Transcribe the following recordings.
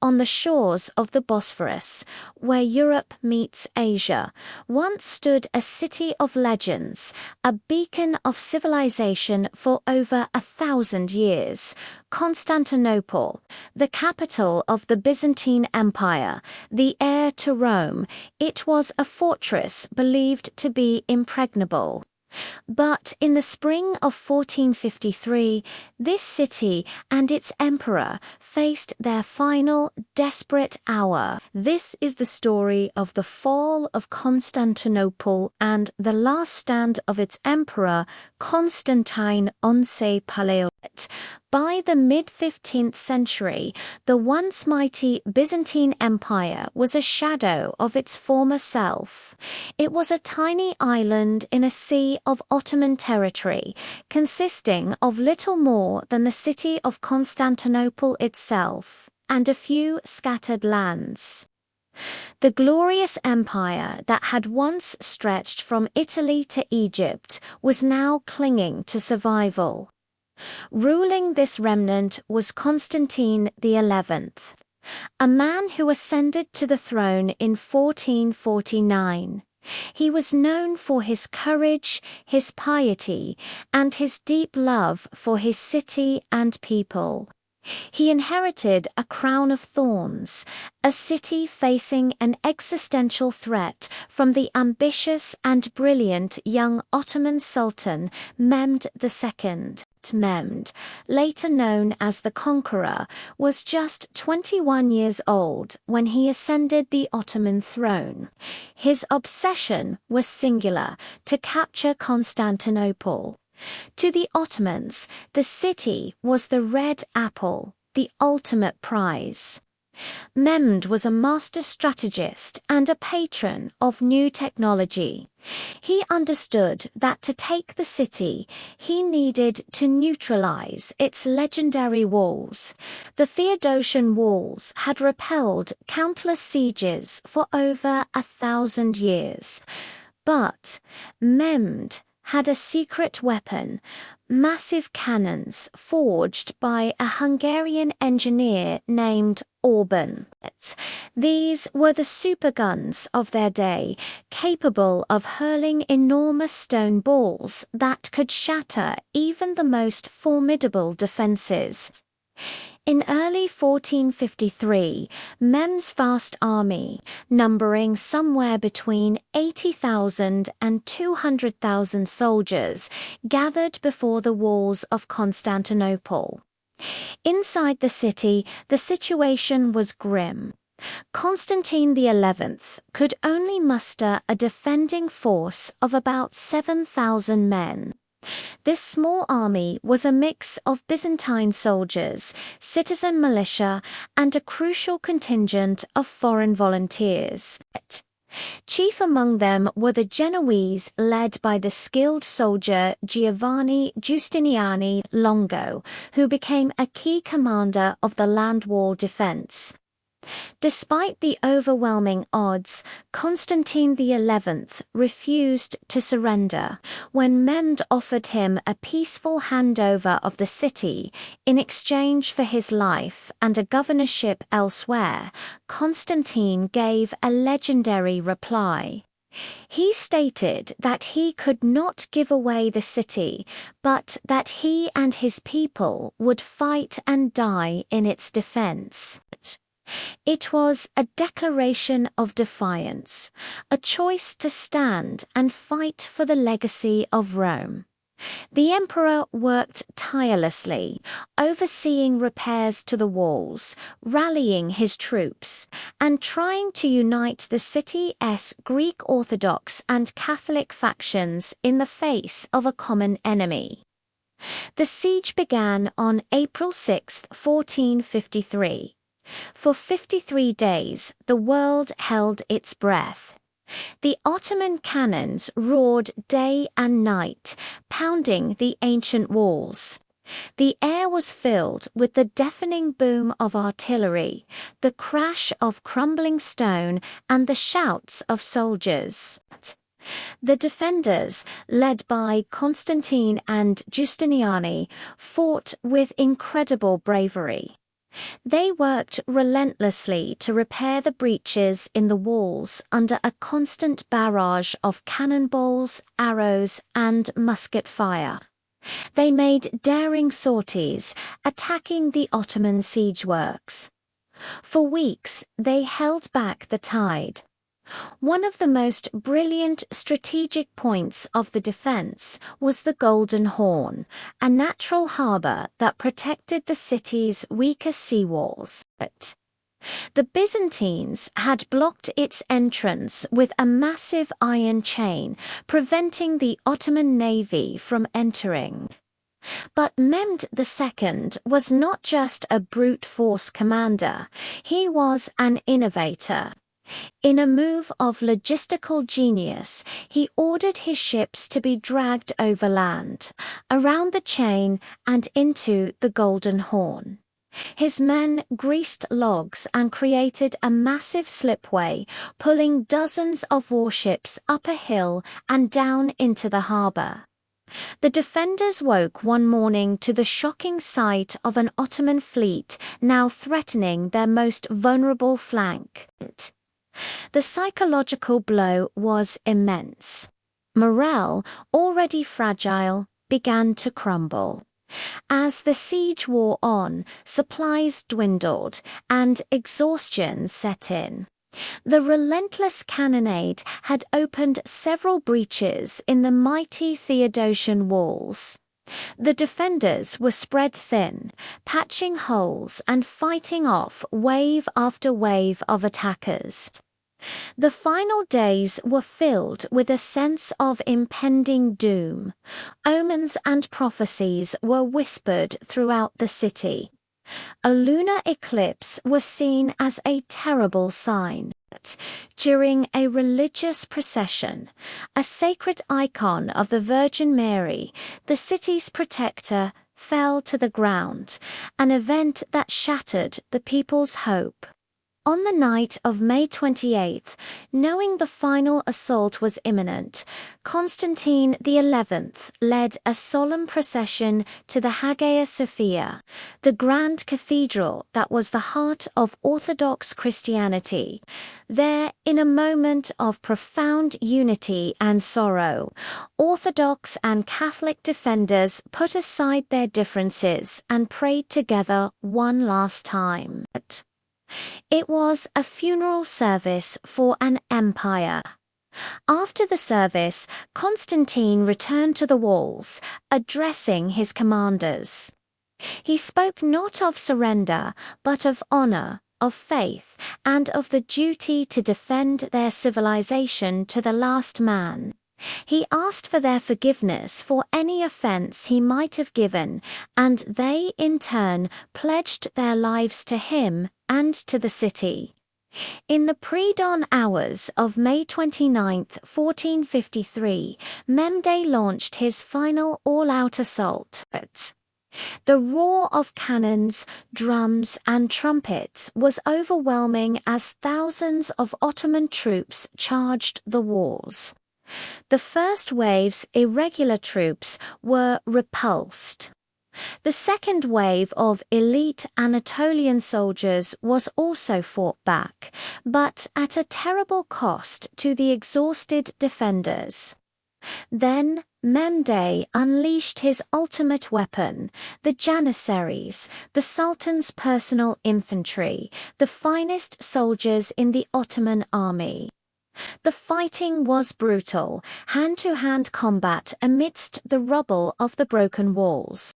on the shores of the Bosphorus, where Europe meets Asia, once stood a city of legends, a beacon of civilization for over 1,000 years, Constantinople, the capital of the Byzantine Empire, the heir to Rome. It was a fortress believed to be impregnable. But in the spring of 1453, this city and its emperor faced their final, desperate hour. This is the story of the fall of Constantinople and the last stand of its emperor, Constantine XI Palaiologos. By the mid-15th century, the once mighty Byzantine Empire was a shadow of its former self. It was a tiny island in a sea of Ottoman territory, consisting of little more than the city of Constantinople itself, and a few scattered lands. The glorious empire that had once stretched from Italy to Egypt was now clinging to survival. Ruling this remnant was Constantine XI, a man who ascended to the throne in 1449. He was known for his courage, his piety, and his deep love for his city and people. He inherited a crown of thorns, a city facing an existential threat from the ambitious and brilliant young Ottoman Sultan Mehmed II. Mehmed, later known as the Conqueror, was just 21 years old when he ascended the Ottoman throne. His obsession was singular: to capture Constantinople. To the Ottomans, the city was the red apple, the ultimate prize. Mehmed was a master strategist and a patron of new technology. He understood that to take the city, he needed to neutralize its legendary walls. The Theodosian walls had repelled countless sieges for over 1,000 years. But Mehmed had a secret weapon, massive cannons forged by a Hungarian engineer named Orban. These were the superguns of their day, capable of hurling enormous stone balls that could shatter even the most formidable defenses. In early 1453, Mehmed's vast army, numbering somewhere between 80,000 and 200,000 soldiers, gathered before the walls of Constantinople. Inside the city, the situation was grim. Constantine XI could only muster a defending force of about 7,000 men. This small army was a mix of Byzantine soldiers, citizen militia, and a crucial contingent of foreign volunteers. Chief among them were the Genoese, led by the skilled soldier Giovanni Giustiniani Longo, who became a key commander of the land wall defense. Despite the overwhelming odds, Constantine XI refused to surrender. When Mehmed offered him a peaceful handover of the city in exchange for his life and a governorship elsewhere, Constantine gave a legendary reply. He stated that he could not give away the city, but that he and his people would fight and die in its defense. It was a declaration of defiance, a choice to stand and fight for the legacy of Rome. The emperor worked tirelessly, overseeing repairs to the walls, rallying his troops, and trying to unite the city's Greek Orthodox and Catholic factions in the face of a common enemy. The siege began on April 6, 1453. For 53 days, the world held its breath. The Ottoman cannons roared day and night, pounding the ancient walls. The air was filled with the deafening boom of artillery, the crash of crumbling stone, and the shouts of soldiers. The defenders, led by Constantine and Giustiniani, fought with incredible bravery. They worked relentlessly to repair the breaches in the walls under a constant barrage of cannonballs, arrows, and musket fire. They made daring sorties, attacking the Ottoman siege works. For weeks, they held back the tide. One of the most brilliant strategic points of the defense was the Golden Horn, a natural harbor that protected the city's weaker seawalls. The Byzantines had blocked its entrance with a massive iron chain, preventing the Ottoman navy from entering. But Mehmed II was not just a brute force commander, he was an innovator. In a move of logistical genius, he ordered his ships to be dragged overland, around the chain and into the Golden Horn. His men greased logs and created a massive slipway, pulling dozens of warships up a hill and down into the harbor. The defenders woke one morning to the shocking sight of an Ottoman fleet now threatening their most vulnerable flank. The psychological blow was immense. Morale, already fragile, began to crumble. As the siege wore on, supplies dwindled and exhaustion set in. The relentless cannonade had opened several breaches in the mighty Theodosian walls. The defenders were spread thin, patching holes and fighting off wave after wave of attackers. The final days were filled with a sense of impending doom. Omens and prophecies were whispered throughout the city. A lunar eclipse was seen as a terrible sign. During a religious procession, a sacred icon of the Virgin Mary, the city's protector, fell to the ground, an event that shattered the people's hope. On the night of May 28th, knowing the final assault was imminent, Constantine XI led a solemn procession to the Hagia Sophia, the grand cathedral that was the heart of Orthodox Christianity. There, in a moment of profound unity and sorrow, Orthodox and Catholic defenders put aside their differences and prayed together one last time. It was a funeral service for an empire. After the service, Constantine returned to the walls, addressing his commanders. He spoke not of surrender, but of honor, of faith, and of the duty to defend their civilization to the last man. He asked for their forgiveness for any offense he might have given, and they, in turn, pledged their lives to him and to the city. In the pre-dawn hours of May 29, 1453, Mehmed launched his final all-out assault. The roar of cannons, drums, and trumpets was overwhelming as thousands of Ottoman troops charged the walls. The first wave's irregular troops were repulsed. The second wave of elite Anatolian soldiers was also fought back, but at a terrible cost to the exhausted defenders. Then Mehmed unleashed his ultimate weapon, the Janissaries, the Sultan's personal infantry, the finest soldiers in the Ottoman army. The fighting was brutal, hand-to-hand combat amidst the rubble of the broken walls.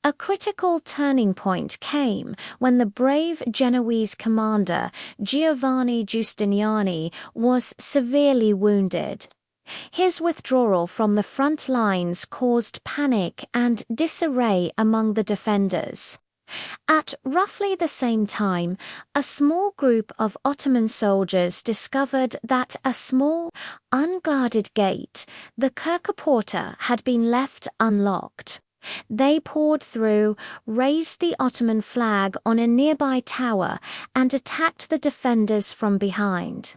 A critical turning point came when the brave Genoese commander Giovanni Giustiniani was severely wounded. His withdrawal from the front lines caused panic and disarray among the defenders. At roughly the same time, a small group of Ottoman soldiers discovered that a small, unguarded gate, the Kirkeporta, had been left unlocked. They poured through, raised the Ottoman flag on a nearby tower, and attacked the defenders from behind.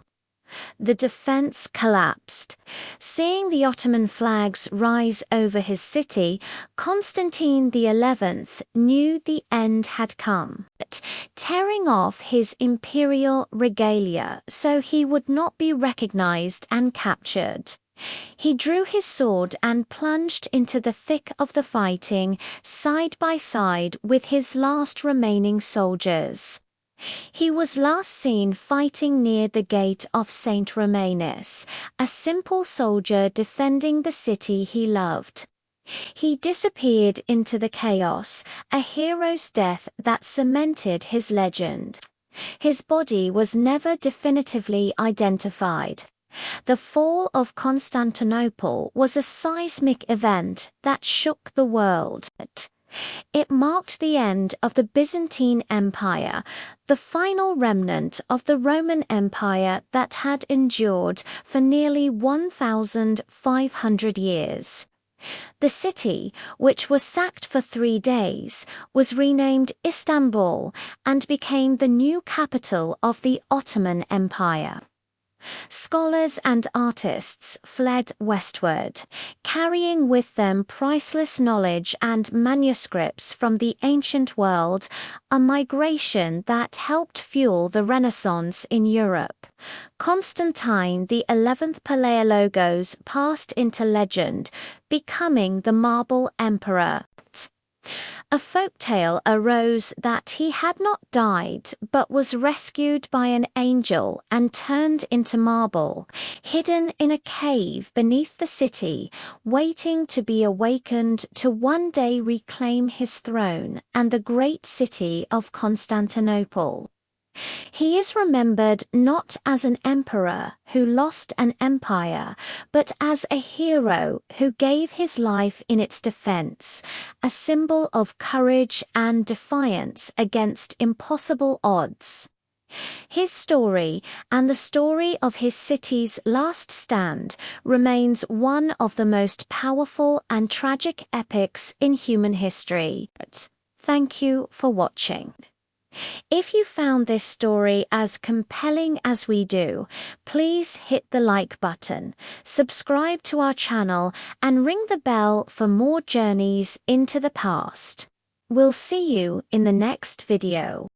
The defense collapsed. Seeing the Ottoman flags rise over his city, Constantine XI knew the end had come. Tearing off his imperial regalia so he would not be recognized and captured, he drew his sword and plunged into the thick of the fighting, side by side with his last remaining soldiers. He was last seen fighting near the gate of St. Romanus, a simple soldier defending the city he loved. He disappeared into the chaos, a hero's death that cemented his legend. His body was never definitively identified. The fall of Constantinople was a seismic event that shook the world. It marked the end of the Byzantine Empire, the final remnant of the Roman Empire that had endured for nearly 1,500 years. The city, which was sacked for 3 days, was renamed Istanbul and became the new capital of the Ottoman Empire. Scholars and artists fled westward, carrying with them priceless knowledge and manuscripts from the ancient world, a migration that helped fuel the Renaissance in Europe. Constantine XI Palaiologos passed into legend, becoming the Marble Emperor. A folktale arose that he had not died but was rescued by an angel and turned into marble, hidden in a cave beneath the city, waiting to be awakened to one day reclaim his throne and the great city of Constantinople. He is remembered not as an emperor who lost an empire, but as a hero who gave his life in its defense, a symbol of courage and defiance against impossible odds. His story, and the story of his city's last stand, remains one of the most powerful and tragic epics in human history. Thank you for watching. If you found this story as compelling as we do, please hit the like button, subscribe to our channel, and ring the bell for more journeys into the past. We'll see you in the next video.